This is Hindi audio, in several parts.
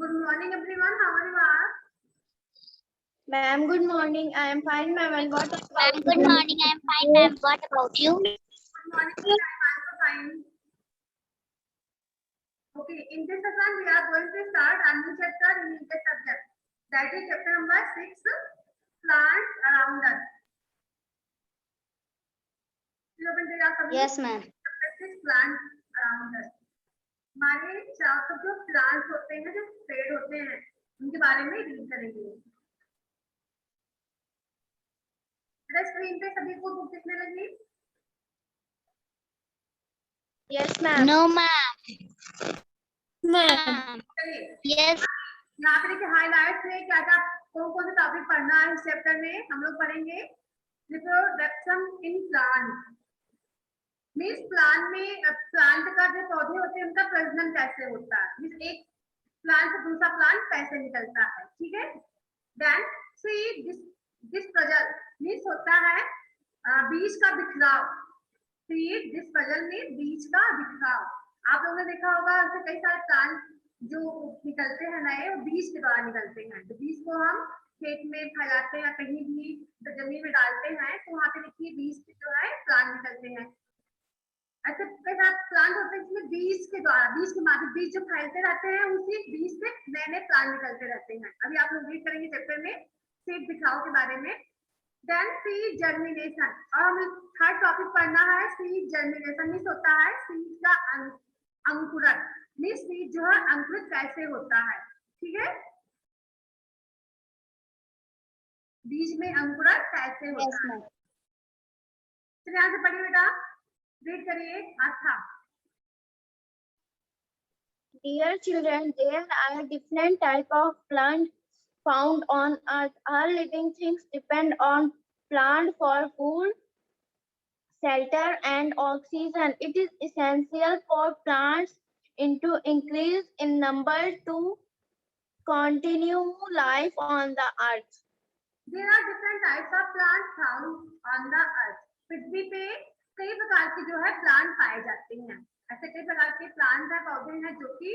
Good morning, everyone. How are you all? Ma'am, good morning. I am fine, ma'am. And what about Ma'am, good morning. I am fine, ma'am. What about you? Good morning. I'm also fine. Okay, in this session, we are going to start a new chapter in English subject. That is chapter number 6, plants around us. Yes, ma'am. Plants around us. हमारे चारों तरफ जो प्लांट्स होते हैं, जो पेड़ होते हैं, उनके बारे में रीड करेंगे। स्क्रीन पे सभी को बुक दिखने लगी? Yes, ma'am. No, ma'am. Ma'am. Yes. यहाँ पे देखिए हाईलाइट्स में क्या क्या कौन कौन से टॉपिक पढ़ना है इस चैप्टर में हम लोग पढ़ेंगे। Reproduction in plant means plant में प्लांट का जो पौधे होते हैं उनका प्रजनन कैसे होता है, मीन्स एक प्लांट से दूसरा प्लांट कैसे निकलता है, ठीक है। देन सी डिस्पर्जल मीन्स होता है बीज का बिखराव। सीड डिस्पर्जल में बीज का बिखराव। आप लोगों ने देखा होगा ऐसे कई सारे प्लांट जो निकलते हैं नए, वो बीज के द्वारा निकलते हैं। तो बीज को हम खेत में फैलाते हैं, कहीं भी जमीन में डालते हैं, तो वहां पे देखिए बीज जो है प्लांट निकलते हैं। ऐसे कई सारे प्लांट होते हैं जिसमें बीज के द्वारा, बीज के माध्यम बीज जो फैलते रहते हैं, उसी बीज से नए नए प्लांट निकलते रहते हैं। अभी आप लोग रीड करेंगे चैप्टर में सीड बिखराव के बारे में। देन सीड जर्मिनेशन, और हमें थर्ड टॉपिक पढ़ना है सीड जर्मिनेशन। मीन्स होता है सीड का अंकुरण, मीन्स सीड जो है अंकुरित कैसे होता है, ठीक है। बीज में अंकुरण कैसे होता है। चलिए यहाँ से पढ़िए बेटा, रीड करिए। अच्छा, Dear children, there are different types of plants found on earth. All living things depend on plant for food, shelter, and oxygen. It is essential for plants to increase in number to continue life on the earth. there are different types of plants found on the earth. पृथ्वी पे कई प्रकार के जो है प्लांट पाए जाते हैं। ऐसे कई प्रकार के प्लांट है, पौधे हैं जो कि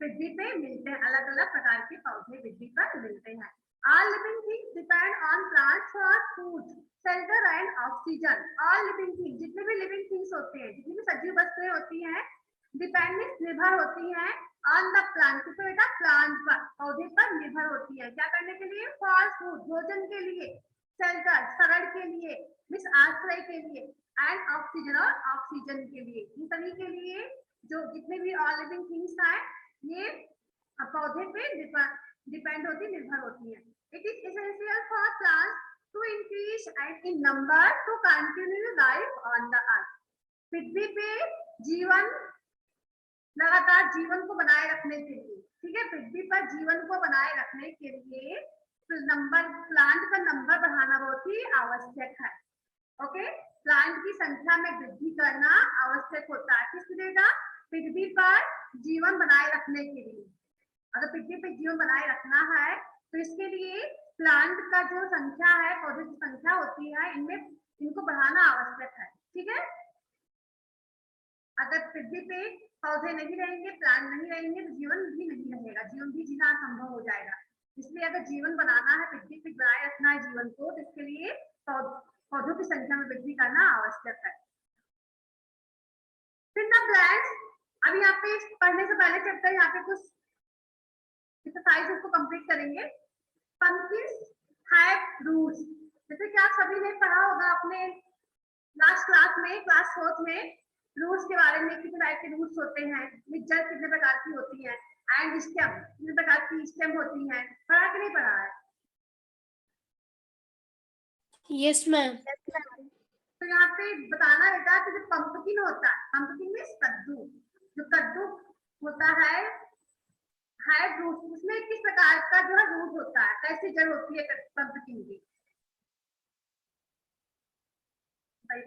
पृथ्वी पे मिलते हैं। अलग अलग प्रकार के पौधे पृथ्वी पर मिलते हैं। All living things depend on plants for food, shelter and oxygen. All living things, जितने भी living things होते हैं, जितनी भी सजीव वस्तुएं होती हैं, डिपेंडेंस निर्भर होती हैं ऑन द प्लांट, तो बेटा प्लांट पर, पौधे पर निर्भर होती है। क्या करने के लिए? फॉर फूड, भोजन के लिए, शेल्टर, शरण के लिए, मीन्स आश्रय के लिए, एंड ऑक्सीजन, और ऑक्सीजन के लिए। इन सभी के लिए जो जितने भी ऑल लिविंग थिंग्स हैं, ये पौधे पे डिपेंड होती, निर्भर होती है। It is essential for plants to increase and in number to continue life on the earth. पृथ्वी पे जीवन, लगातार जीवन को बनाए रखने के लिए, ठीक है, पृथ्वी पर जीवन को बनाए रखने के लिए नंबर, प्लांट का नंबर बढ़ाना बहुत ही आवश्यक है। ओके, प्लांट की संख्या में वृद्धि करना आवश्यक होता है। किस लिए? पृथ्वी पर जीवन बनाए रखने के लिए। अगर पृथ्वी पर जीवन बनाए रखना है तो इसके लिए प्लांट का जो संख्या है, पौधे की संख्या होती है, इनमें इनको बढ़ाना आवश्यक है, ठीक है। अगर पृथ्वी पे पौधे नहीं रहेंगे, प्लांट नहीं रहेंगे, तो जीवन भी नहीं रहेगा, जीवन भी जीना असंभव हो जाएगा। इसलिए अगर जीवन बनाना है, पृथ्वी पे बनाए रखना है जीवन को, तो इसके लिए पौधों की संख्या में वृद्धि करना आवश्यक है। फिर ना प्लांट्स, अभी यहाँ पे पढ़ने से पहले चैप्टर यहाँ पे कुछ एक्सरसाइज को कंप्लीट करेंगे। पंकिन्स हैव रूट्स, जैसे कि आप सभी ने पढ़ा होगा अपने लास्ट क्लास में, क्लास 4 में, रूट्स के बारे में, कितने टाइप के रूट्स होते हैं, जड़ कितने प्रकार की होती है, एंड स्टेम कितने प्रकार की स्टेम होती है। पढ़ा कि नहीं पढ़ा है? Yes, ma'am. तो यहाँ पे बताना रहता है कि जो पंपकिन होता है, पंपकिन में कद्दू, जो कद्दू होता है रूट, उसमें किस प्रकार का जो है रूट होता है, कैसी जड़ होती है पंपकिन की।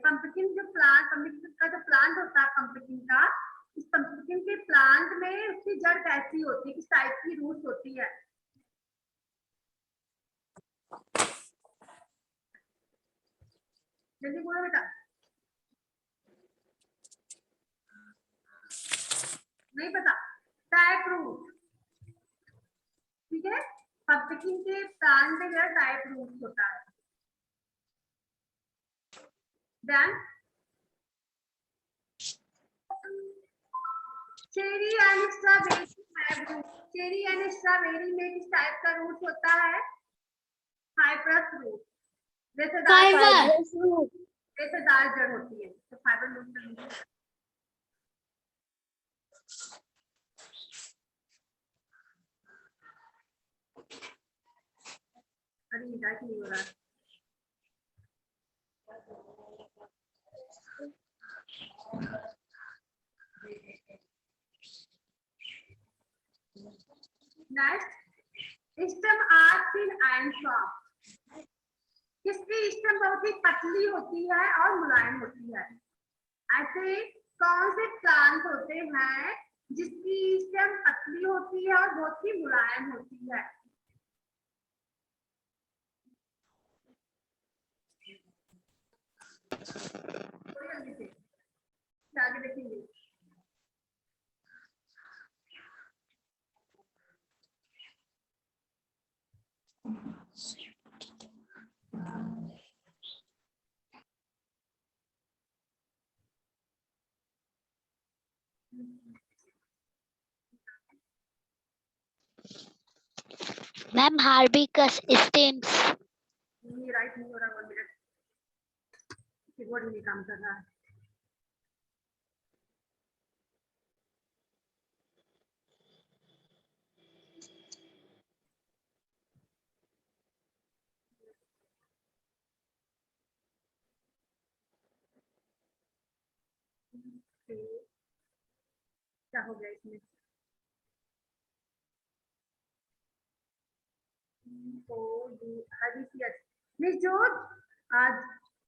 पंपकिन जो प्लांट, पंपकिन का जो प्लांट होता है पंपकिन का, इस पंपकिन के प्लांट में उसकी जड़ कैसी होती है, किस टाइप की रूट्स होती है। जल्दी बोलो बेटा। नहीं पता? टैप रूट, ठीक है। पम्पकिन के प्लांट में जो है टाइप रूट होता है। Then cherry and strawberry have root. Cherry and strawberry में किस टाइप का रूट होता है? Fibrous root. रेशेदार जड़ होती है, तो फाइबर रूट। अरे इधर नहीं हो रहा। Next stem are thin and soft. किसकी स्टेम बहुत ही पतली होती है और मुलायम होती है? ऐसे कौन से प्लांट होते हैं जिसकी स्टेम पतली होती है और बहुत ही मुलायम होती है? आगे देखेंगे। Ma'am herbaceous stems. ये राइट नहीं हो रहा, 1 मिनट, कीबोर्ड नहीं काम कर रहा है। क्या हो गया इसमें? जो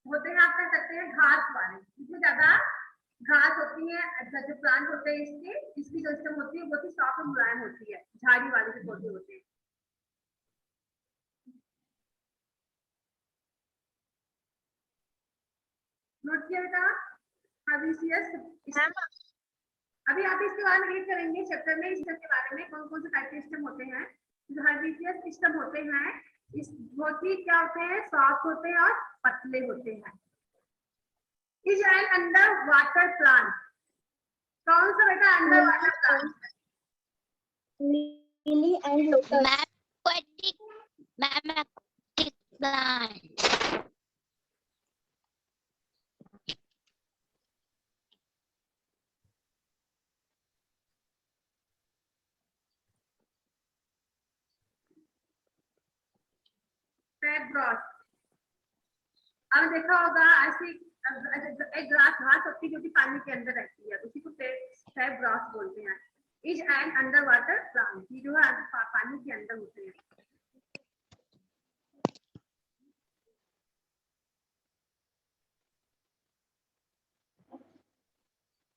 होते हैं, आप कह सकते हैं घास वाले, जिसमें ज्यादा घास होती है, जो प्लांट होते हैं इसकी जो स्टेम होती है बहुत ही सॉफ्ट और मुलायम होती है, झाड़ी वाले जो पौधे होते हैं। नोट किया बेटा? अभी आप इसके बारे में रीड करेंगे चैप्टर में, स्टेम के बारे में, कौन कौन से टाइप के स्टेम होते हैं। जो हर्बिशियस सिस्टम होते हैं, इस बहुत ही क्या होते हैं, सॉफ्ट होते हैं और पतले होते हैं। Is an under water plant. कौन सा बेटा under water plant? Lily and lotus. Ma'am aquatic plant। अब देखा होगा ऐसी एक ग्लास घास होती है जो कि पानी के अंदर रहती है, उसी को ग्रास बोलते हैं। Is an under water plant, ये जो है पानी के अंदर होते हैं।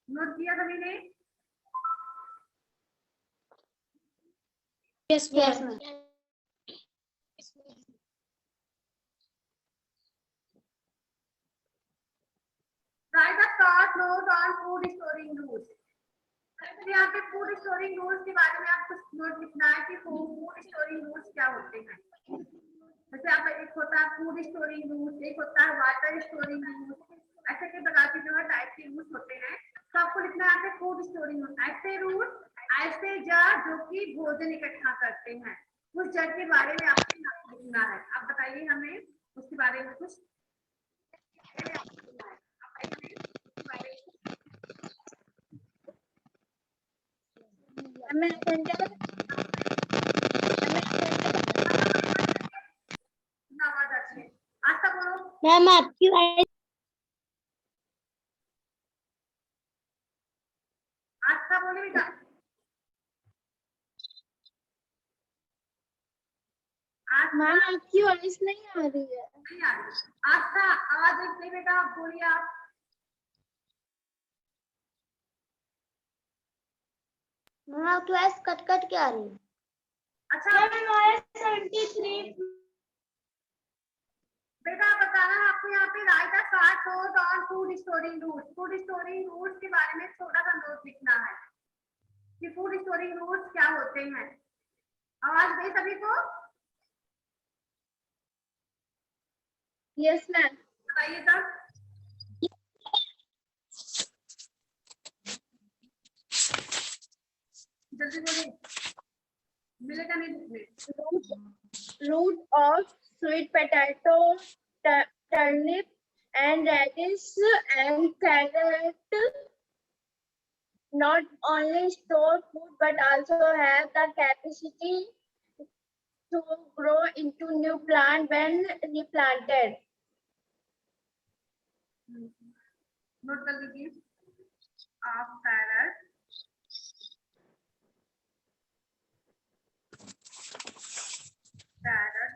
नोट किया सभी ने? Yes ma'am. Write a short note on food storing rules. यहाँ पे फूड स्टोरिंग रूल्स के बारे में आपको नोट लिखना है कि फूड स्टोरिंग रूल्स क्या होते हैं। जैसे आप एक होता है फूड स्टोरिंग रूल्स, एक होता है वाटर स्टोरिंग रूल्स, ऐसे कई प्रकार के जो है टाइप के रूल्स होते हैं। तो आपको लिखना है फूड स्टोरिंग रूल। ऐसे रूल, ऐसे जड़ जो कि भोजन इकट्ठा करते हैं, उस जड़ के बारे में आपको लिखना है। आप बताइए हमें उसके बारे में कुछ। मैम आपकी आस्था बोले बेटा। मैम आपकी वॉइस नहीं आ रही है। नहीं आ रही। आस्था आवाज एक नहीं बेटा, आप बोलिए आप। मैम आपकी वॉइस कट कट के आ रही है। अच्छा 73 बेटा बताना है आपको यहाँ पे right a short note on food storing rules. Food storing rules के बारे में थोड़ा सा नोट लिखना है कि फूड स्टोरिंग रूल्स क्या होते हैं। आवाज गई सभी को? Yes, ma'am. बताइए तब। जल्दी बोलिए, मिलेगा नहीं बुक में। Root of sweet potato, turnip, and radish and carrot not only store food but also have the capacity to grow into new plant when replanted. Note कर लीजिए, of parrot, parrot,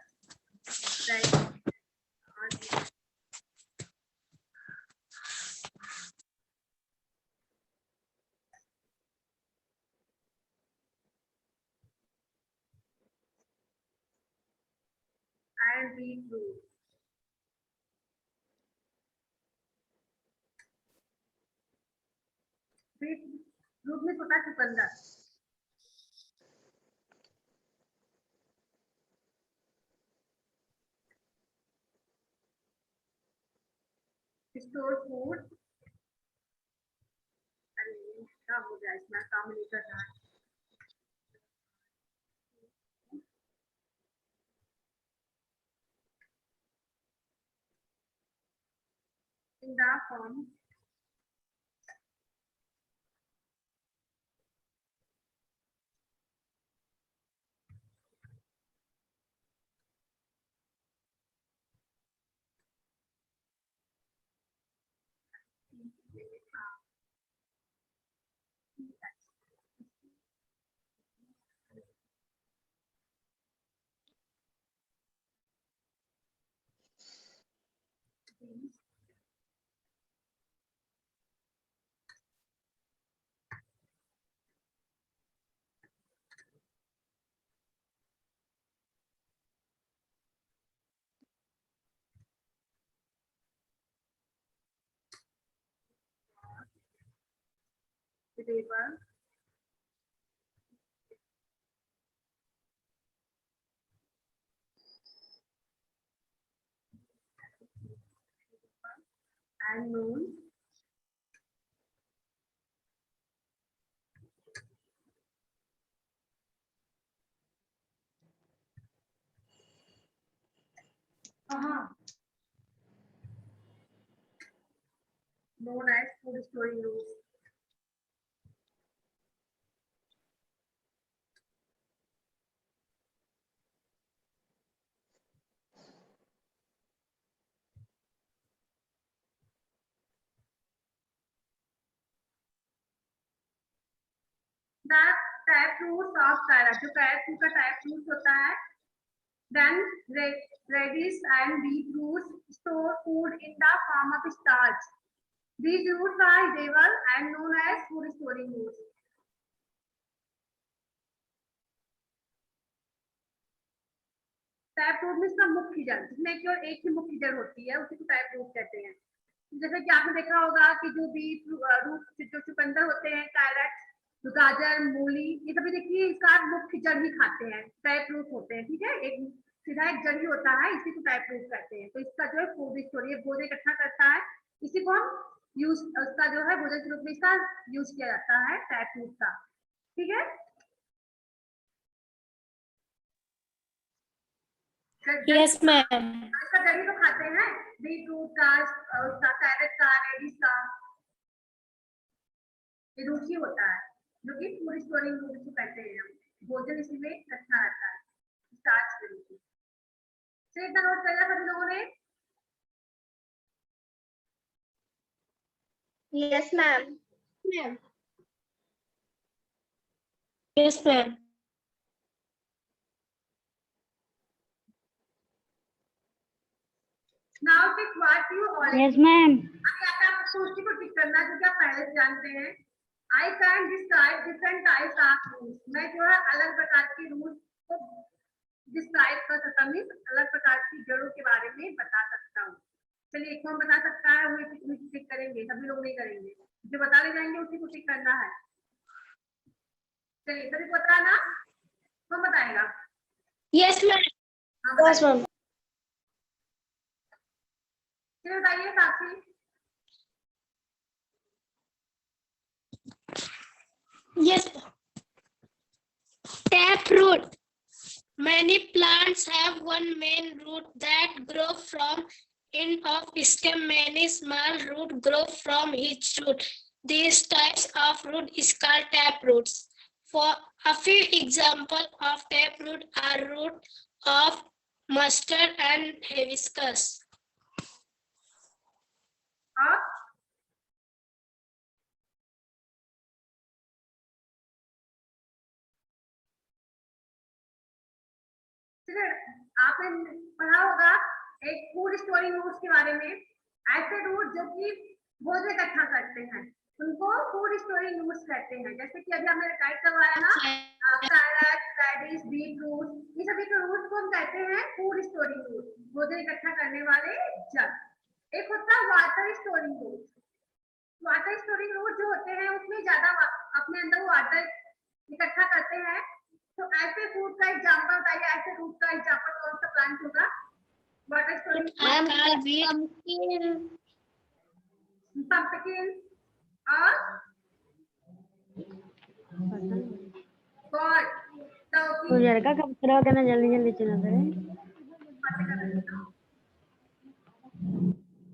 and beetroot. Beetroot में छोटा चुकंदर, स्टोर फूड। अरे क्या हो गया, इसमें काम नहीं कर रहा है। In the form vegetable, and noon, known as food storing rules. The type fruits of carrot, जो carrot fruit का type fruits होता है, then radish and beetroot store food in the form of starch. These roots are edible and known as food storing roots. Type root में इसका मुख्य जड़, जिसमें केवल एक ही मुख्य जड़ होती है, उसी को टाइप रूट कहते हैं। जैसे कि आपने देखा होगा कि जो बीट रूट जो चुकंदर होते हैं, कैरेट, गाजर, मूली, ये सभी देखिए इसका मुख्य जड़ ही खाते हैं, टाइप रूट होते हैं। ठीक है, एक सीधा एक जड़ ही होता है, इसी को टाइप रूट कहते हैं। तो इसका जो है फूड स्टोरी भोजन इकट्ठा करता है, इसी को हम यूज, उसका जो है भोजन के रूप में इसका यूज किया जाता है, टाइप रूट का। ठीक है, Yes, ma'am. इसका जड़ी तो खाते हैं, बीटरूट का, उसका कैरेट का, रेडिश का, ये रूट ही होता है, जो कि फूड स्टोरिंग रूट को कहते हैं। भोजन इसी में इकट्ठा रहता है, स्टार्च के रूप में। तो इतना नोट कर लिया सभी लोगों ने? Yes, ma'am. Ma'am. Yes, ma'am. Now pick what you already. Yes, ma'am. अब यहाँ पे आपको उसी को टिक करना है, जो कि आप पहले से जानते हैं। I can describe different types of roots. मैं जो है अलग प्रकार की रूट्स को डिस्क्राइब कर सकता हूँ, अलग प्रकार की जड़ों के बारे में बता सकता हूँ। चलिए, कौन बता सकता है? वो टिक करेंगे, सभी लोग नहीं करेंगे, जो बता ले जाएंगे उसी को टिक करना है। चलिए, सभी को पता है ना? कौन बताएगा? Yes, ma'am. हाँ Yes, बताइए, ma'am. चलिए बताइए साक्षी। Yes. Taproot. Many plants have one main root that grow from end of stem. Many small root grow from each root. These types of root is called taproots. For a few examples of taproot are root of mustard and hibiscus. आप चलिए, आपने पढ़ा होगा एक फूड स्टोरी रूट्स के बारे में। ऐसे रूट जो कि भोजन इकट्ठा करते हैं उनको फूड स्टोरी रूट्स कहते हैं। जैसे कि अभी हमने टाइप करवाया ना, कैरेट, रेडिश, बीट रूट, ये सभी के रूट को हम कहते हैं फूड स्टोरी रूट, भोजन इकट्ठा करने वाले जड़। एक होता है water storing root. Water storing root जो होते हैं उसमें ज्यादा अपने अंदर वाटर इकट्ठा करते हैं। तो ऐसे फूड का एग्जांपल बताइए, ऐसे रूट का एग्जांपल कौन सा प्लांट होगा? Water storing Pumpkin. पंपकिन और गॉड तो लड़का कब तरह करना जल्दी जल्दी चला करे।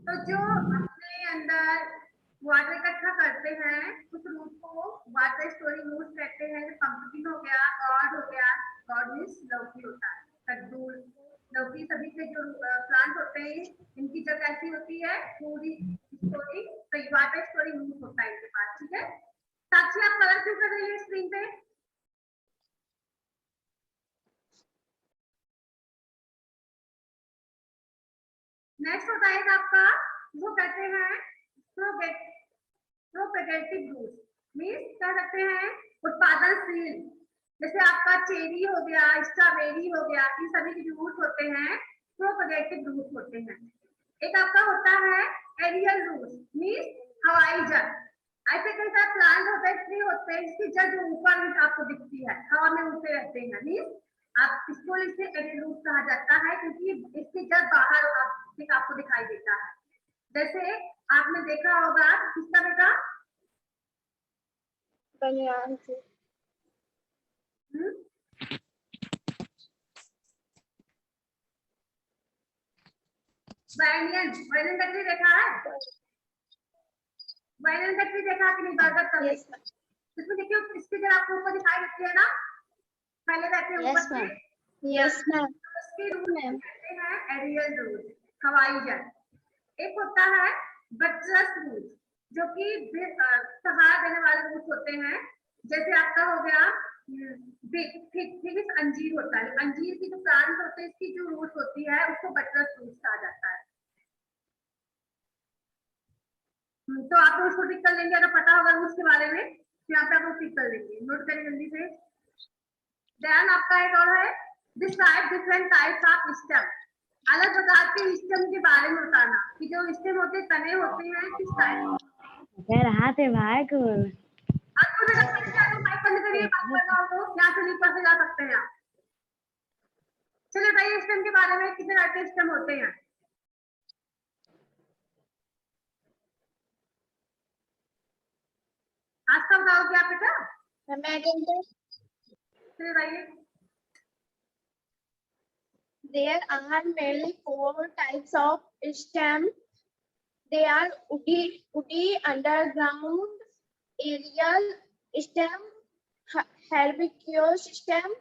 तो जो अपने अंदर वाटर इकट्ठा करते हैं उस रूट को वाटर स्टोरिंग रूट कहते हैं। पंपकिन हो गया, गॉड हो गया, गॉड मीन्स लौकी होता है, कद्दू, लौकी, सभी के जो प्लांट होते हैं इनकी जड़ कैसी होती है? पूरी स्टोरिंग, तो वाटर स्टोरिंग रूट होता है इनके पास। ठीक है साक्षी, आप कलर क्यों कर रही है स्क्रीन पे? नेक्स्ट होता है आपका, वो कहते हैं प्रोपेगेटिव रूट, मीन्स कह सकते हैं उत्पादनशील। जैसे आपका चेरी हो गया, स्ट्रॉबेरी हो गया, इन सभी के जो रूट होते हैं प्रोपेगेटिव रूट होते हैं। एक आपका होता है एरियल रूट, मीन्स हवाई जड़। ऐसे कई सारे प्लांट होते हैं, ट्री होते हैं, इसकी जड़ जो ऊपर आपको दिखती है, हवा में उड़ते रहते हैं, मीन्स आप इसको इसे एरियल रूट कहा जाता है क्योंकि इसकी जड़ बाहर आपको दिखाई देता है। जैसे आपने देखा होगा किसका बेटा? बनियान से। बैनियन, बैनियन का ट्री देखा है? बैनियन का ट्री देखा कि नहीं? बरगद का। इसमें देखिए इसकी जड़ आपको ऊपर दिखाई देती है ना, पहले रहते हैं ऊपर से। Yes ma'am. इसकी रूट कहते हैं एरियल रूट, हवाई जड़। एक होता है बट्रस रूट, जो कि सहारा देने वाले रूट होते हैं। जैसे आपका हो गया अंजीर होता है, अंजीर की जो प्लांट होते हैं इसकी जो रूट होती है उसको बट्रस रूट कहा जाता है। तो आप उसको टिक कर लेंगे, अगर पता होगा रूट के बारे में तो यहाँ पे आप टिक कर लेंगे, नोट करें जल्दी से। ध्यान आपका एक और है describe different types of stem, अलग प्रकार के स्टेम के बारे में बताना कि जो स्टेम होते हैं, तने होते हैं, किस टाइप। कह रहा थे भाई को आपको भी लगता है कि आप माइक बंद करिए, बात कर रहा हूं तो यहाँ से नीचे से जा सकते हैं आप। चलिए बताइए स्टेम के बारे में, कितने टाइप के स्टेम होते हैं? आज का बताओगे आप बेटा? चलिए बताइए। There are mainly 4 types of stem. They are woody underground, aerial stem, herbaceous stem.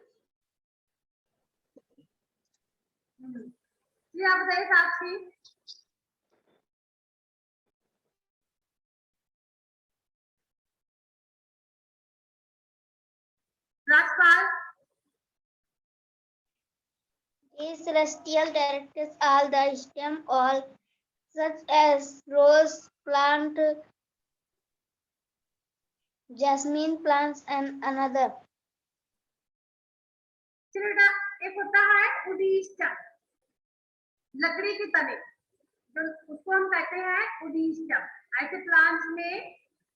जी आप बताइए साक्षी। Rajpal. These celestial directors are the stem, all such as rose plant, jasmine plants, and another. चलिए बेटा, एक होता है वुडी स्टेम, लकड़ी के तने, जो उसको हम कहते हैं वुडी स्टेम। ऐसे प्लांट्स में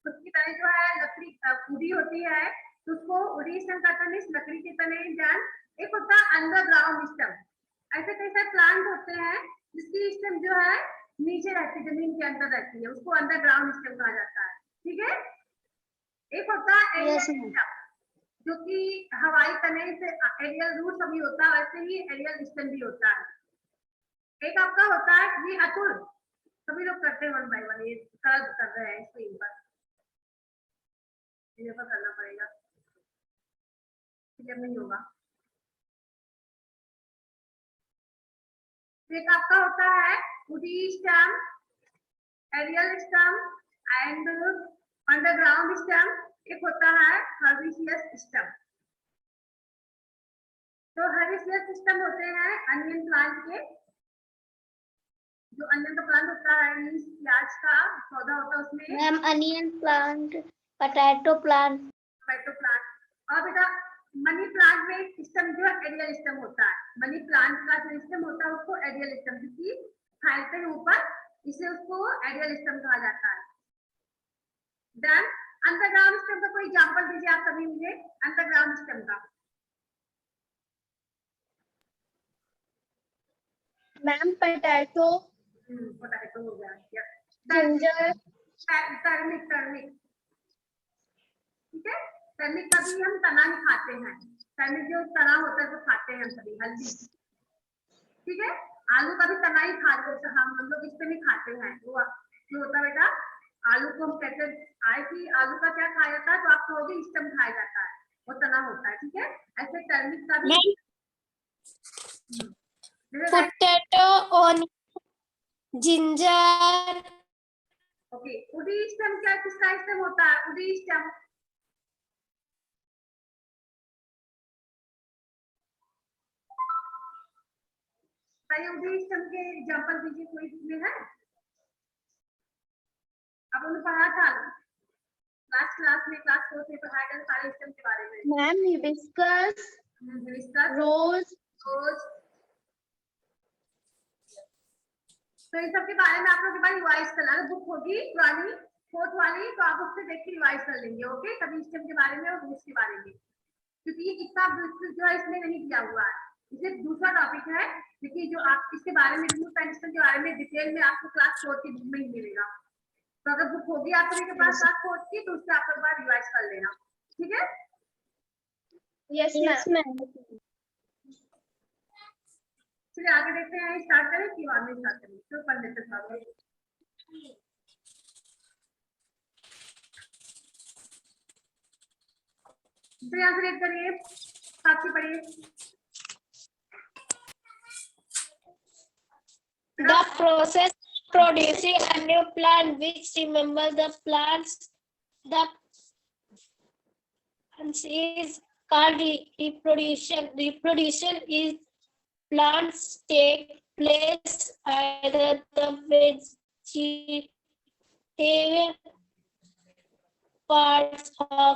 उसकी तने जो है लकड़ी वुडी होती है, तो उसको वुडी स्टेम कहते हैं, लकड़ी के तने। देन एक होता है अंडरग्राउंड स्टेम। ऐसे कई सारे प्लांट होते हैं जिसकी स्टेम जो है नीचे रहती है, जमीन के अंदर रहती है, उसको अंडरग्राउंड स्टेम कहा जाता है। ठीक है। एक होता है एरियल स्टेम, जो कि हवाई तने से एरियल रूट सभी होता है, वैसे ही एरियल स्टेम भी होता है। एक आपका होता है ये अतुल, सभी लोग करते हैं वन बाय वन, ये कलर कर रहे हैं स्क्रीन पर, ये पर करना पड़ेगा, क्लियर नहीं होगा। एक आपका होता है woody stem, aerial stem and underground stem. एक होता है हर्बिशियस स्टेम। तो हर्बिशियस स्टेम होते हैं अनियन प्लांट के, जो अनियन का प्लांट होता है, प्याज का पौधा होता है उसमें। Ma'am onion plant, potato plant, tomato plant. और बेटा मनी प्लांट में स्टेम जो है एरियल स्टेम होता है। मनी प्लांट का जो स्टेम होता है उसको एरियल स्टेम, क्योंकि फैलते हैं ऊपर, इसे उसको एरियल स्टेम कहा जाता है। देन अंडरग्राउंड स्टेम का कोई एग्जांपल दीजिए आप सभी मुझे, अंडरग्राउंड स्टेम का। मैम पोटैटो, पोटैटो हो गया, जिंजर, टर्मिक। ठीक है। टर्मिक का भी हम तना ही खाते हैं, टर्मिक जो तना होता है वो खाते हैं हम सभी, हल्दी। ठीक है। आलू का भी तना ही खाते हैं, हम लोग इससे नहीं खाते हैं। वो जो होता है बेटा, आलू को हम कहते आए कि आलू का क्या खाया जाता है, तो आप कहोगे स्टेम खाया जाता है, वो तना होता है। ठीक है। ऐसे टर्मिक का भी potato, onion, ginger. Okay. Woody stem क्या, किसका स्टेम होता है? Woody stem. वुडी स्टेम के एग्जांपल दीजिए, कोई इसमें है? अब हमने पढ़ा था लास्ट क्लास में, क्लास 4 में पढ़ाया गया सारे स्टेम के बारे में। मैम हिबिस्कस, रोज, तो इन सब के बारे में आप लोग के पास रिवाइज करना, बुक होगी पुरानी 4th वाली, तो आप उससे देख के रिवाइज कर लेंगे। ओके। सभी स्टेम के बारे में और रूट्स के बारे में, क्योंकि ये कितना जो है इसमें नहीं दिया हुआ है, इसे दूसरा टॉपिक है, क्योंकि जो आप इसके बारे में रूट एंड स्टेम के बारे में डिटेल में आपको क्लास 4 की बुक में ही मिलेगा। तो अगर बुक होगी आप सभी के पास क्लास 4 की, तो उससे आप लोग बार रिवाइज कर लेना। ठीक है। Yes ma'am. चलिए आगे देखते हैं, स्टार्ट करें कि बाद में स्टार्ट करें? तो पढ़ लेते हैं। तो यहाँ से रेड करिए, साथ ही पढ़िए। The process of producing a new plant which resembles the plants is called reproduction. Reproduction is plants take place either the vegetative parts of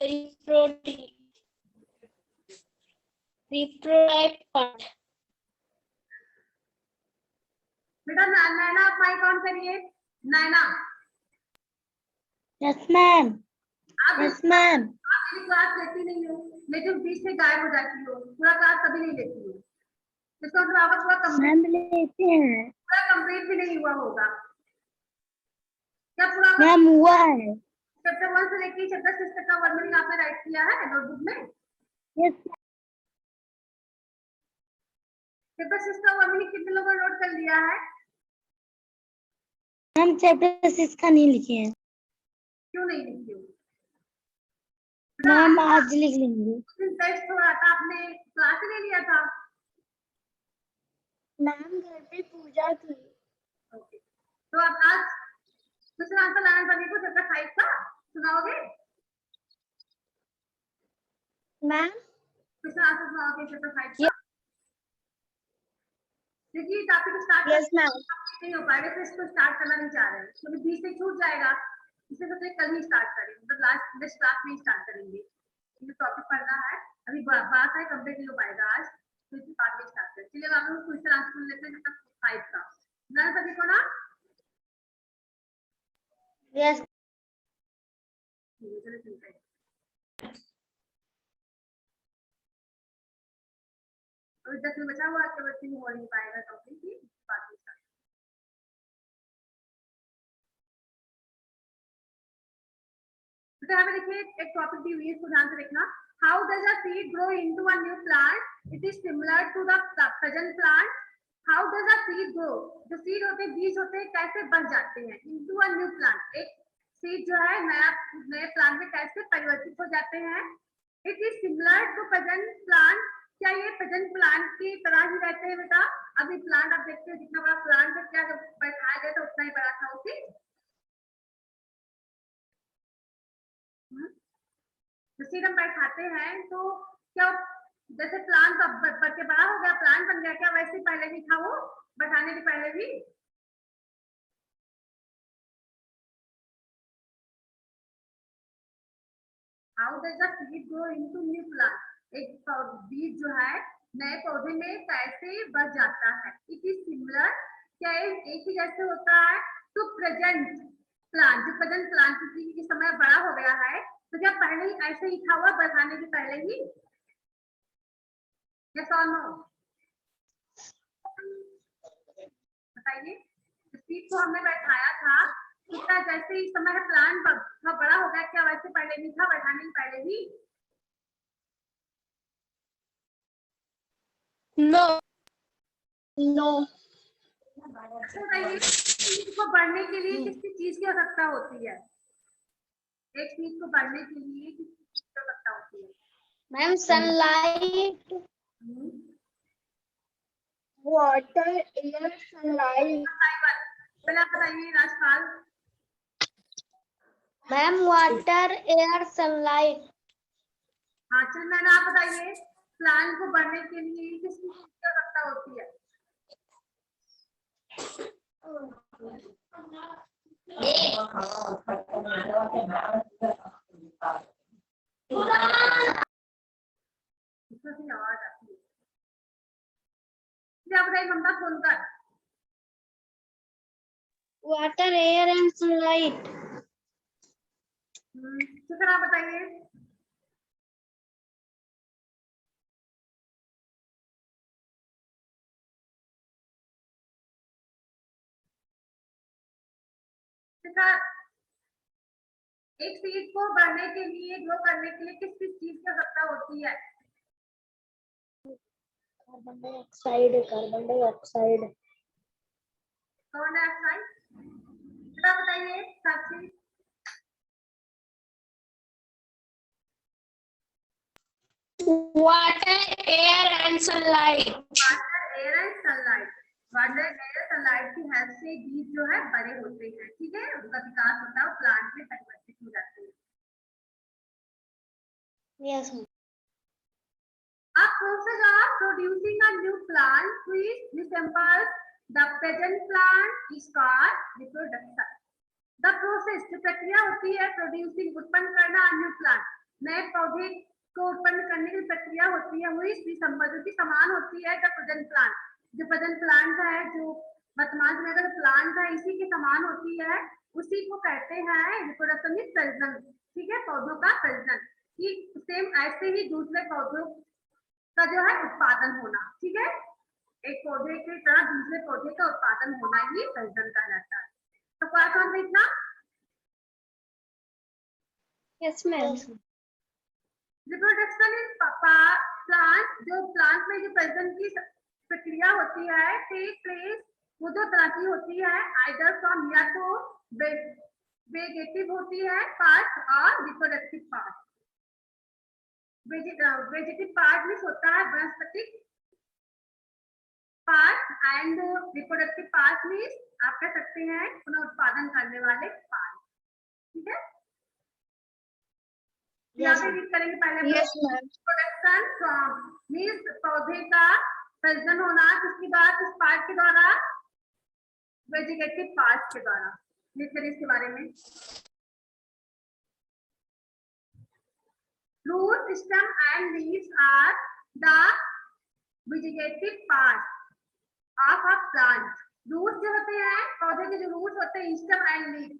reproductive part. बेटा नैना आप माइक ऑन करिए। नैना यस मैम, आप यस मैम। आप मेरी क्लास लेती नहीं हो, लेकिन बीच में गायब हो जाती हो, पूरा क्लास कभी नहीं लेती हो, इसका मतलब आपका पूरा मैम लेते हैं कंप्लीट भी नहीं हुआ होगा। क्या पूरा मैम, हुआ है। चैप्टर 1 से लेकर चैप्टर 6 तक का वर्णन आपने राइट किया है नोटबुक में? यस चैप्टर 6 का वर्णन कितने लोगों ने नोट कर लिया है? मैम, चैप्टर 6 का नहीं लिखे हैं क्यों नहीं लिखी हो? मैम, आज लिख लेंगे। टेस्ट हो रहा था, आपने क्लास ले लिया था? मैम घर पे पूजा थी। ओके। तो आप आज दूसरा आंसर लाना सभी को चैप्टर 5 का सुनाओगे? मैम दूसरा आंसर सुनाओगे चैप्टर 5 का? देखिए टॉपिक स्टार्ट यस मैम। नहीं हो पाएगा, तो इसको स्टार्ट करना नहीं चाह रहे हैं, क्योंकि बीच से छूट जाएगा। इसे सोचे कल ही स्टार्ट करें, मतलब लास्ट नेक्स्ट क्लास में ही स्टार्ट करेंगे। ये टॉपिक पढ़ना है, अभी बात है कंप्लीट नहीं हो पाएगा आज, तो इसी बात में स्टार्ट करें। चलिए आप लोग क्वेश्चन आंसर लेते हैं चैप्टर 5 का। ना सभी को ना? यस चलिए ठीक है। 10 मिनट बचा हुआ केवल 3 हो नहीं पाएगा टॉपिक की बाकी सब। तो यहाँ पे देखिए एक टॉपिक दी हुई है, इसको ध्यान से देखना। How does a seed grow into a new plant? It is similar to the present plant. How does a seed grow? जो सीड होते हैं, बीज होते हैं, कैसे बन जाते हैं इनटू अ न्यू प्लांट? एक सीड जो है नए प्लांट में कैसे परिवर्तित हो जाते हैं? It is similar to present plant. क्या ये प्रेजेंट प्लांट की तरह ही रहते हैं बेटा? अभी प्लांट आप देखते हैं जितना बड़ा प्लांट है, क्या बैठाया गया था उतना ही बड़ा था उसी। तो सीड हम बैठाते हैं तो क्या जैसे प्लांट बढ़ के बड़ा हो गया, प्लांट बन गया, क्या वैसे पहले भी था वो बैठाने के पहले भी? How does the seed grow into new plant? एक बीज जो है नए पौधे में कैसे बढ़ जाता है? इट इज सिमिलर, क्या एक ही जैसे होता है टू प्रेजेंट प्लांट। जो प्रेजेंट प्लांट किसी समय बड़ा हो गया है तो क्या पहले ही ऐसे ही था हुआ बढ़ाने के पहले ही? यस और नो बताइए। सीड को हमने बैठाया था, कितना जैसे इस समय प्लांट बड़ा हो गया, क्या वैसे पहले नहीं था बैठाने के पहले ही? No. No. बताइए सीड को बढ़ने के लिए किस चीज की आवश्यकता होती है? एक चीज को बढ़ने के लिए किस चीज की आवश्यकता होती है? Ma'am sunlight. Water, air, sunlight. पहले आप बताइए Rajpal. Ma'am water air sunlight. हाँ चल मैंने आप बताइए प्लांट को बढ़ने के लिए किस चीज की आवश्यकता होती है? इसमें आवाज आती है। क्या बताइए ममता सुनकर। Water air and sunlight. Shikhar आप बताइए। शिखर एक सीड को बढ़ने के लिए ग्रो करने के लिए किस किस चीज की आवश्यकता होती है? Carbon dioxide. Carbon dioxide. Carbon dioxide. बेटा बताइए साक्षी। Water, air, and sunlight. Water air and sunlight. Water air sunlight की हेल्प से बीज जो है बड़े होते हैं, ठीक है, उनका विकास होता है, प्लांट में परिवर्तित हो जाते हैं। Yes. A process of producing a new plant which resembles the present plant is called reproduction. The process जो प्रक्रिया होती है प्रोड्यूसिंग उत्पन्न करना न्यू प्लांट, नए पौधे को उत्पन्न करने की प्रक्रिया होती है, वही जो कि समान होती है द प्रेजेंट प्लांट। जो प्रेजेंट प्लांट है, जो वर्तमान समय का प्लांट है, इसी के समान होती है, उसी को कहते हैं रिप्रोडक्शन मींस प्रजनन, ठीक है, पौधों का प्रजनन। कि सेम ऐसे ही दूसरे पौधों का जो है उत्पादन होना, ठीक है, एक पौधे की तरह दूसरे पौधे का उत्पादन होना ही प्रजनन कहलाता है। तो क्वेश्चन देखना। Yes ma'am. Reproduction in plant, जो प्लांट में जो प्रजनन की प्रक्रिया होती है टेक प्लेस, वो दो तरह की होती है, आइदर फ्रॉम या तो वेजिटेटिव होती है पार्ट और रिप्रोडक्टिव पार्ट। वेजिटेटिव पार्ट में होता है वनस्पतिक पार्ट एंड रिप्रोडक्टिव पार्ट में आप कह सकते हैं पुनः उत्पादन करने वाले पार्ट, ठीक है। यहाँ पे रीड करेंगे पहले। प्रोडक्शन फ्रॉम मीन्स पौधे का प्रजनन होना, किसके बाद किस पार्ट के द्वारा? वेजिटेटिव पार्ट के द्वारा। रीड करें इसके बारे में। Root, stem and leaves are the vegetative part of a plant. Root जो होते हैं पौधे के, जो रूट होते हैं, स्टेम एंड लीफ,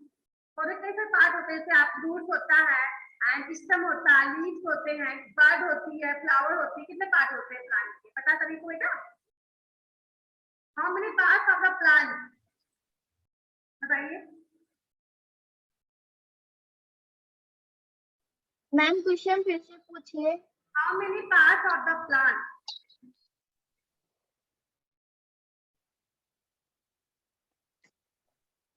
पौधे कैसे पार्ट होते हैं, जैसे आप रूट होता है, एंड स्टेम होता है, लीव्स होते हैं, बड होती है, फ्लावर होती है। कितने पार्ट होते हैं प्लांट के, पता सभी को बेटा? How many parts of the plant, बताइए। मैम क्वेश्चन फिर से पूछिए। How many parts of the plant?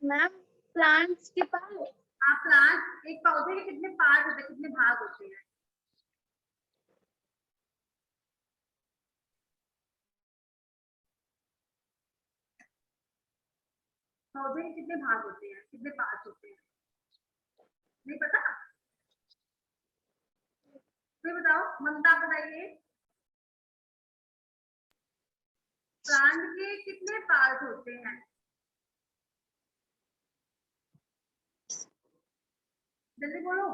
Ma'am plants के पास हाँ, प्लांट, एक पौधे के कितने पार्ट होते हैं, कितने भाग होते हैं? पौधे के कितने भाग होते हैं, कितने पार्ट होते हैं? नहीं पता? फिर बताओ, ममता बताइए, प्लांट के कितने पार्ट होते हैं? जल्दी बोलो।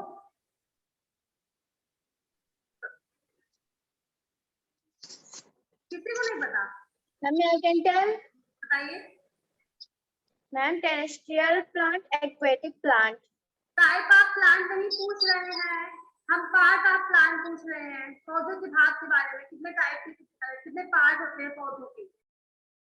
किसी को नहीं पता? Ma'am I can tell. बताइए। Ma'am terrestrial plant, aquatic plant. Type of plant नहीं पूछ रहे हैं हम, पार्ट ऑफ प्लांट पूछ रहे हैं। पौधों के भाग के बारे में, कितने टाइप के, कितने पार्ट होते हैं पौधों के।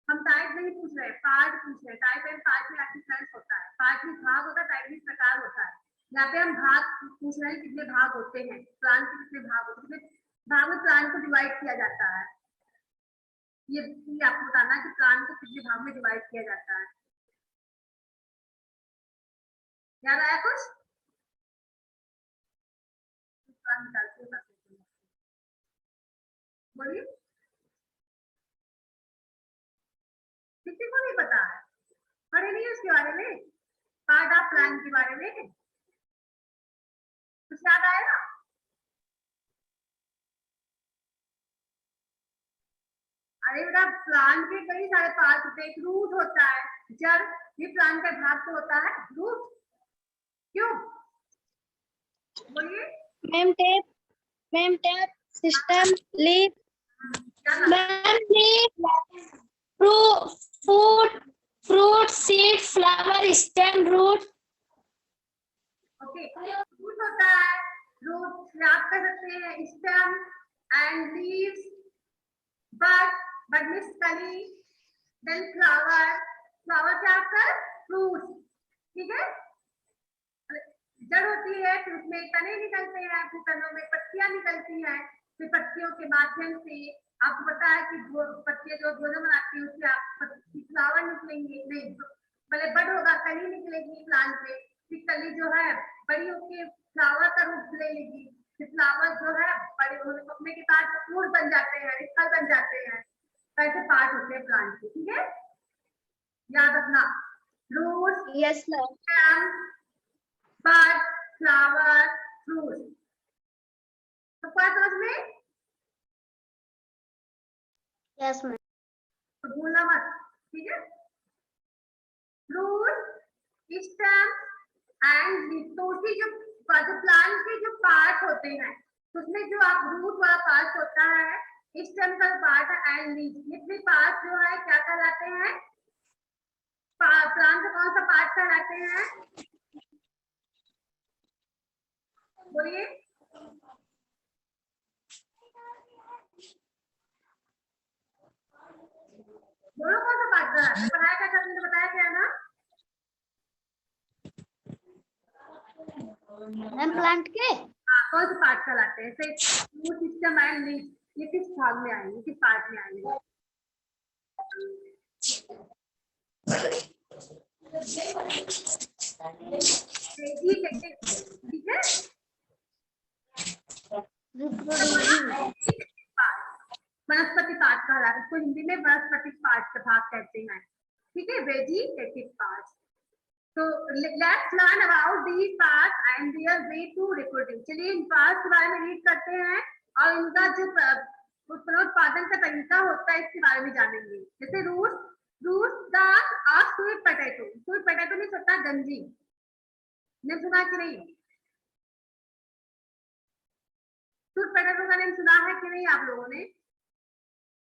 हम टाइप नहीं पूछ रहे, पार्ट पूछ रहे हैं। टाइप एंड पार्ट में डिफरेंस होता है। पार्ट में भाग होता है, टाइप में प्रकार होता है। यहाँ पे हम भाग पूछ रहे हैं, कितने भाग होते हैं प्लांट के, कितने भाग होते हैं, कितने भाग में प्लांट को डिवाइड किया जाता है। ये आपको बताना है कि प्लांट को कितने भाग में डिवाइड किया जाता है। याद आया कुछ? बोलिए, किसी को नहीं पता है, पढ़े नहीं उसके बारे में, पार्ट ऑफ प्लान के बारे में कुछ याद आएगा? अरे बेटा, प्लांट के कई सारे पार्ट होते हैं। रूट होता है, जड़, ये प्लांट का भाग तो होता है रूट। क्यों? बोलिए। Ma'am tap system, leaf. Ma'am fruit, seed, flower, stem, root. Okay, root होता है, रूट याद कर सकते हैं, stem and leaves, bud means कली, देन फ्लावर, फ्लावर क्या होता है? फ्रूट, ठीक है। जड़ होती है, फिर उसमें तने निकलते हैं, फिर तनों में पत्तियां निकलती हैं, फिर पत्तियों के माध्यम से आपको पता है कि पत्तियां जो भोजन बनाती है उससे आप फ्लावर निकलेंगे, नहीं पहले बड होगा, कली निकलेगी प्लांट में, फिर कली जो है बड़ी होकर फ्लावर का रूप ले लेगी, फिर फ्लावर जो है बड़े होने के बाद फूल बन जाते हैं, फल बन जाते हैं। ऐसे पार्ट होते हैं प्लांट के, ठीक है, याद रखना। Root, yes ma'am. Stem, bud, flower, fruit. तो क्या समझ में? Yes ma'am. तो भूलना मत, ठीक है। रूट, स्टेम एंड लीफ, तो उसकी जो प्लांट के जो पार्ट होते हैं उसमें जो आप रूट वाला पार्ट होता है, स्टेम का पार्ट है एंड लीफ, ये थ्री पार्ट जो है क्या कहलाते हैं? प्लांट का कौन सा पार्ट कहलाते हैं? बोलिए। दोनों कौन सा पार्ट कहलाते हैं? पढ़ाया क्या था, बताया क्या ना? मैम प्लांट के हाँ, कौन से पार्ट कहलाते हैं? रूट, स्टेम एंड लीफ, ये किस भाग में आएंगे, किस पार्ट में आएंगे? ठीक है, वनस्पति पार्ट कहलाता है, इसको हिंदी में वनस्पति पार्ट का भाग कहते हैं, ठीक है, वेजिटेटिव पार्ट। तो let's learn about these parts and their way to reproduce. चलिए इन पार्ट्स के बारे में रीड करते हैं और इनका जो उत्पादन का तरीका होता है इसके बारे में जानेंगे। जैसे root the sweet potato, sweet potato में होता है गंजी, ने सुना कि नहीं? स्वीट पोटैटो का नाम सुना है कि नहीं आप लोगों ने?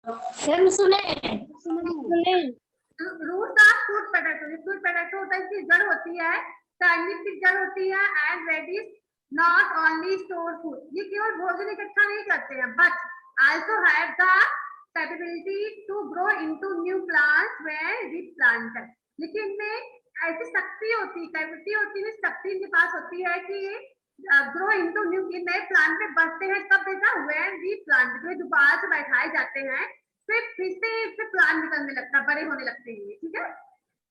हम सुने। Root of sweet potato, sweet potato होता है, इसकी जड़ होती है, की जड़ होती है and radish not only store food, ये केवल भोजन इकट्ठा नहीं करते हैं, but also have the capability to grow into new plants when replanted. लेकिन इनमें ऐसी शक्ति होती, कैपेबिलिटी होती है, शक्ति इनके पास होती है कि ग्रो इनटू न्यू, नए प्लांट में बढ़ते हैं कब बेटा, व्हेन रिप्लांटेड, जो दोबारा से बैठाए जाते हैं फिर से इससे प्लांट निकलने लगता है, बड़े होने लगते हैं, ठीक है।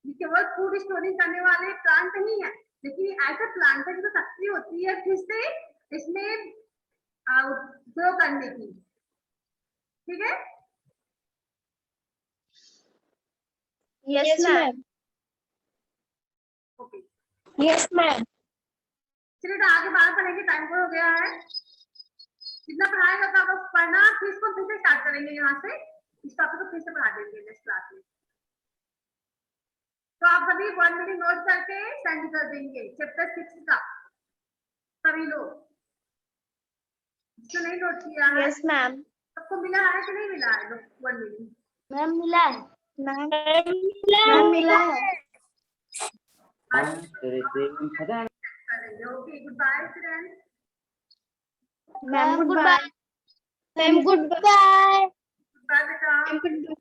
ये केवल फूड स्टोरिंग करने वाले प्लांट नहीं है, लेकिन ऐसे प्लांट है जो शक्ति होती है फिर से इसमें ग्रो करने की, ठीक है। Yes, ma'am. Okay, Yes, ma'am. चलिए तो आगे बात करेंगे, टाइम हो गया है। जितना पढ़ाएगा तो आपको पढ़ना, फिर इसको फिर से स्टार्ट करेंगे, यहाँ से इस टॉपिक को फिर से पढ़ा देंगे नेक्स्ट क्लास में। तो आप सभी 1 मिनट नोट करके सेंड कर देंगे चैप्टर 6 का, सभी लोग जिसने नहीं नोट किया है। Yes, ma'am. सबको मिला है कि नहीं मिला है? 1 मिनट मैम मिला है। Ma'am, मिला है. Okay, goodbye student. Ma'am, Ma'am, goodbye. Ma'am, goodbye. Bye बेटा। Ma'am, goodbye.